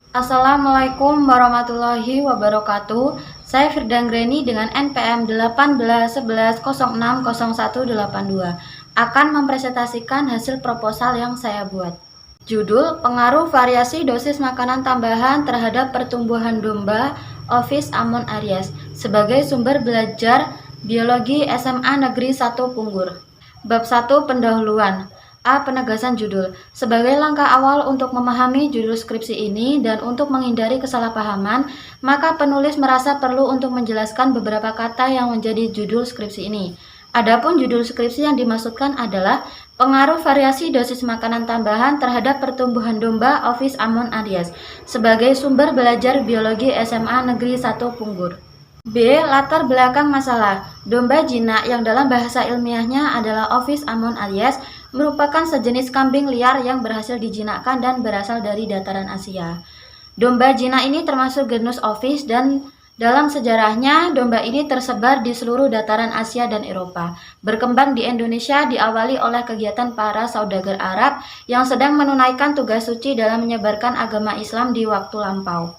Assalamualaikum warahmatullahi wabarakatuh. Saya Firdanggreni dengan NPM 181110600182 akan mempresentasikan hasil proposal yang saya buat. Judul: Pengaruh variasi dosis makanan tambahan terhadap pertumbuhan domba Ovis Ammon Aries sebagai sumber belajar biologi SMA Negeri 1 Punggur. Bab 1 Pendahuluan. Penegasan judul. Sebagai langkah awal untuk memahami judul skripsi ini dan untuk menghindari kesalahpahaman, maka penulis merasa perlu untuk menjelaskan beberapa kata yang menjadi judul skripsi ini. Adapun judul skripsi yang dimaksudkan adalah pengaruh variasi dosis makanan tambahan terhadap pertumbuhan domba Ovis Ammon Aries sebagai sumber belajar biologi SMA Negeri 1 Punggur. B. Latar belakang masalah. Domba jinak yang dalam bahasa ilmiahnya adalah Ovis Ammon Aries merupakan sejenis kambing liar yang berhasil dijinakkan dan berasal dari dataran Asia. Domba jinak ini termasuk genus Ovis dan dalam sejarahnya, domba ini tersebar di seluruh dataran Asia dan Eropa. Berkembang di Indonesia diawali oleh kegiatan para saudagar Arab yang sedang menunaikan tugas suci dalam menyebarkan agama Islam di waktu lampau.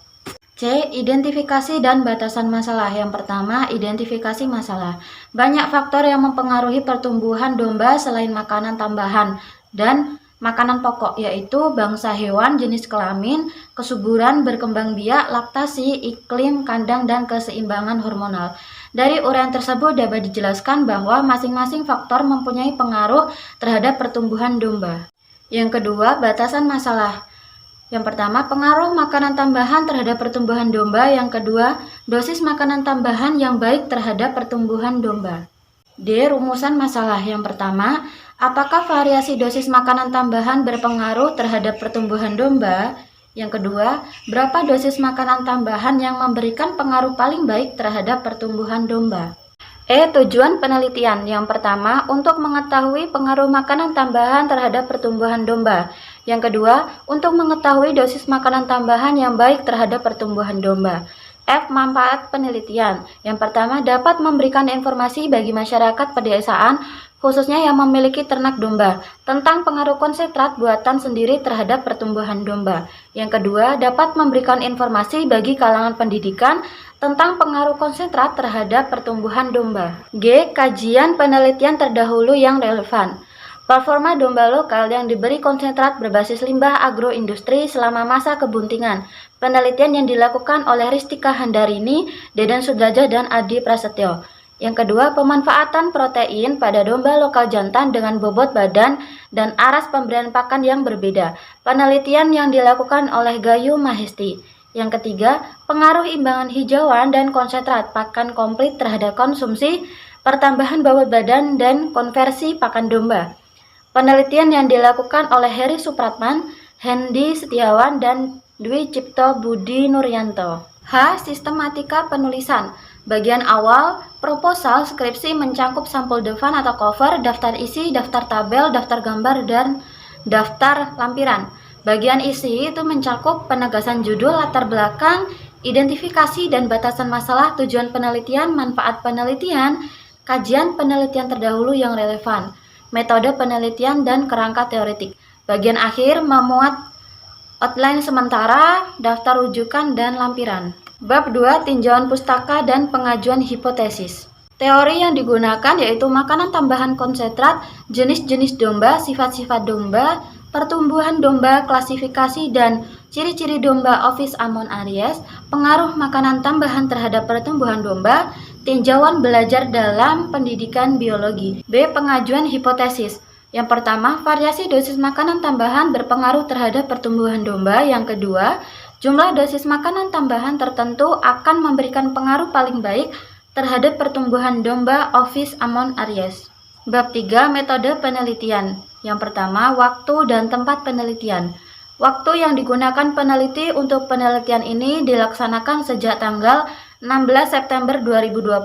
C. Identifikasi dan batasan masalah. Yang pertama, identifikasi masalah. Banyak faktor yang mempengaruhi pertumbuhan domba selain makanan tambahan dan makanan pokok, yaitu bangsa hewan, jenis kelamin, kesuburan, berkembang biak, laktasi, iklim, kandang, dan keseimbangan hormonal. Dari uraian tersebut dapat dijelaskan bahwa masing-masing faktor mempunyai pengaruh terhadap pertumbuhan domba. Yang kedua, batasan masalah. Yang pertama, pengaruh makanan tambahan terhadap pertumbuhan domba. Yang kedua, dosis makanan tambahan yang baik terhadap pertumbuhan domba. D. Rumusan masalah. Yang pertama, apakah variasi dosis makanan tambahan berpengaruh terhadap pertumbuhan domba? Yang kedua, berapa dosis makanan tambahan yang memberikan pengaruh paling baik terhadap pertumbuhan domba? Tujuan penelitian. Yang pertama, untuk mengetahui pengaruh makanan tambahan terhadap pertumbuhan domba. Yang kedua, untuk mengetahui dosis makanan tambahan yang baik terhadap pertumbuhan domba. Manfaat penelitian. Yang pertama, dapat memberikan informasi bagi masyarakat pedesaan, khususnya yang memiliki ternak domba, tentang pengaruh konsentrat buatan sendiri terhadap pertumbuhan domba. Yang kedua, dapat memberikan informasi bagi kalangan pendidikan tentang pengaruh konsentrat terhadap pertumbuhan domba. G. Kajian penelitian terdahulu yang relevan. Performa domba lokal yang diberi konsentrat berbasis limbah agroindustri selama masa kebuntingan. Penelitian yang dilakukan oleh Ristika Handarini, Deden Sudrajat, dan Adi Prasetyo. Yang kedua, pemanfaatan protein pada domba lokal jantan dengan bobot badan dan aras pemberian pakan yang berbeda. Penelitian yang dilakukan oleh Gayu Mahesti. Yang ketiga, pengaruh imbangan hijauan dan konsentrat pakan komplit terhadap konsumsi, pertambahan bobot badan, dan konversi pakan domba. Penelitian yang dilakukan oleh Heri Supratman, Hendy Setiawan, dan Dwi Cipto Budi Nuryanto. Sistematika penulisan. Bagian awal, proposal skripsi mencakup sampul devan atau cover, daftar isi, daftar tabel, daftar gambar, dan daftar lampiran. Bagian isi itu mencakup penegasan judul, latar belakang, identifikasi dan batasan masalah, tujuan penelitian, manfaat penelitian, kajian penelitian terdahulu yang relevan, metode penelitian, dan kerangka teoretik. Bagian akhir memuat outline sementara, daftar rujukan, dan lampiran. Bab 2 Tinjauan pustaka dan pengajuan hipotesis. Teori yang digunakan yaitu makanan tambahan konsentrat, jenis-jenis domba, sifat-sifat domba, pertumbuhan domba, klasifikasi dan ciri-ciri domba Ovis Ammon Aries, pengaruh makanan tambahan terhadap pertumbuhan domba, tinjauan belajar dalam pendidikan biologi. B. Pengajuan hipotesis. Yang pertama, variasi dosis makanan tambahan berpengaruh terhadap pertumbuhan domba. Yang kedua, jumlah dosis makanan tambahan tertentu akan memberikan pengaruh paling baik terhadap pertumbuhan domba Ovis Ammon Aries. Bab 3 Metode penelitian. Yang pertama, waktu dan tempat penelitian. Waktu yang digunakan peneliti untuk penelitian ini dilaksanakan sejak tanggal 16 September 2020.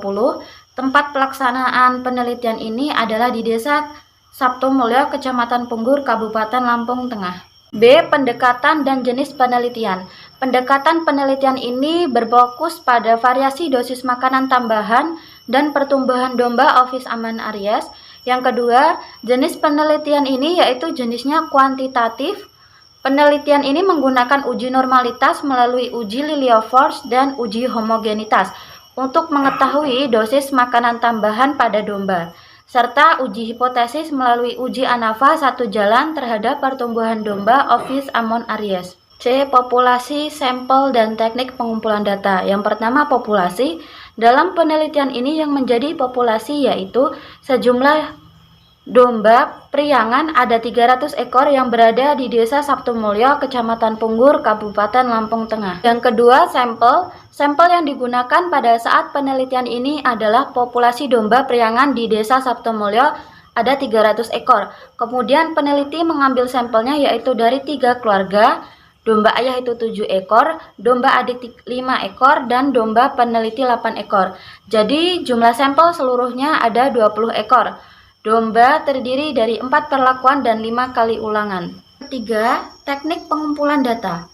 Tempat pelaksanaan penelitian ini adalah di Desa Sabtomulyo, Kecamatan Punggur, Kabupaten Lampung Tengah. B. Pendekatan dan jenis penelitian. Pendekatan penelitian ini berfokus pada variasi dosis makanan tambahan dan pertumbuhan domba Ovis Ammon Aries. Yang kedua, jenis penelitian ini yaitu jenisnya kuantitatif, Penelitian ini menggunakan uji normalitas melalui uji Lilliefors dan uji homogenitas untuk mengetahui dosis makanan tambahan pada domba, serta uji hipotesis melalui uji ANAVA satu jalan terhadap pertumbuhan domba Ovis Ammon Aries. C. Populasi, sampel, dan teknik pengumpulan data. Yang pertama, populasi. Dalam penelitian ini yang menjadi populasi yaitu sejumlah domba priangan ada 300 ekor yang berada di Desa Sabtumulyo, Kecamatan Punggur, Kabupaten Lampung Tengah. Yang kedua, sampel. Sampel yang digunakan pada saat penelitian ini adalah populasi domba priangan di Desa Sabtumulyo ada 300 ekor. Kemudian peneliti mengambil sampelnya yaitu dari 3 keluarga. Domba ayah itu 7 ekor, domba adik 5 ekor, dan domba peneliti 8 ekor. Jadi jumlah sampel seluruhnya ada 20 ekor. Domba terdiri dari 4 perlakuan dan 5 kali ulangan. Ketiga, teknik pengumpulan data.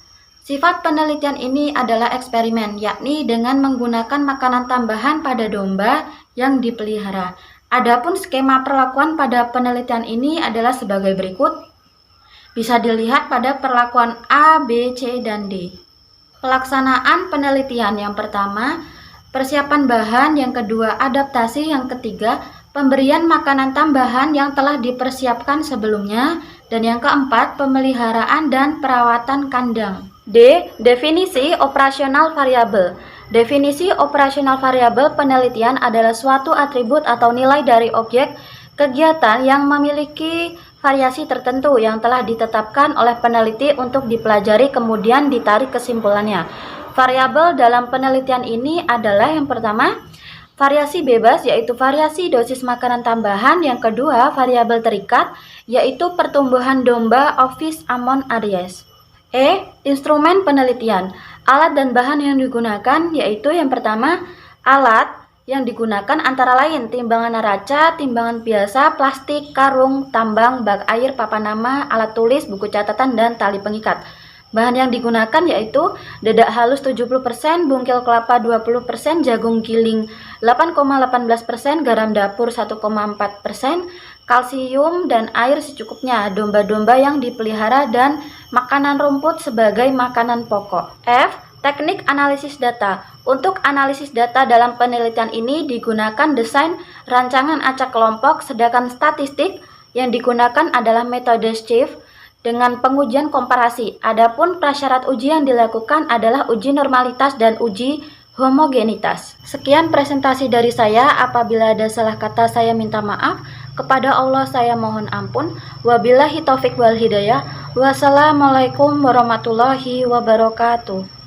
Sifat penelitian ini adalah eksperimen, yakni dengan menggunakan makanan tambahan pada domba yang dipelihara. Adapun skema perlakuan pada penelitian ini adalah sebagai berikut. Bisa dilihat pada perlakuan A, B, C, dan D. Pelaksanaan penelitian yang pertama, persiapan bahan, yang kedua, adaptasi, yang ketiga, pemberian makanan tambahan yang telah dipersiapkan sebelumnya, dan yang keempat, pemeliharaan dan perawatan kandang. D. Definisi operasional variabel. Definisi operasional variabel penelitian adalah suatu atribut atau nilai dari objek kegiatan yang memiliki variasi tertentu yang telah ditetapkan oleh peneliti untuk dipelajari kemudian ditarik kesimpulannya. Variabel dalam penelitian ini adalah yang pertama, variasi bebas yaitu variasi dosis makanan tambahan, yang kedua variabel terikat yaitu pertumbuhan domba Ovis Ammon Aries. E. Instrumen penelitian. Alat dan bahan yang digunakan yaitu yang pertama, alat yang digunakan antara lain timbangan neraca, timbangan biasa, plastik, karung, tambang, bak air, papan nama, alat tulis, buku catatan, dan tali pengikat. Bahan yang digunakan yaitu dedak halus 70%, bungkil kelapa 20%, jagung giling 8,18%, garam dapur 1,4%, kalsium dan air secukupnya, domba-domba yang dipelihara, dan makanan rumput sebagai makanan pokok. F. Teknik analisis data. Untuk analisis data dalam penelitian ini digunakan desain rancangan acak kelompok, sedangkan statistik yang digunakan adalah metode Schiff dengan pengujian komparasi. Adapun prasyarat uji yang dilakukan adalah uji normalitas dan uji homogenitas. Sekian presentasi dari saya. Apabila ada salah kata saya minta maaf. Kepada Allah saya mohon ampun. Wabillahi taufik wal hidayah. Wassalamualaikum warahmatullahi wabarakatuh.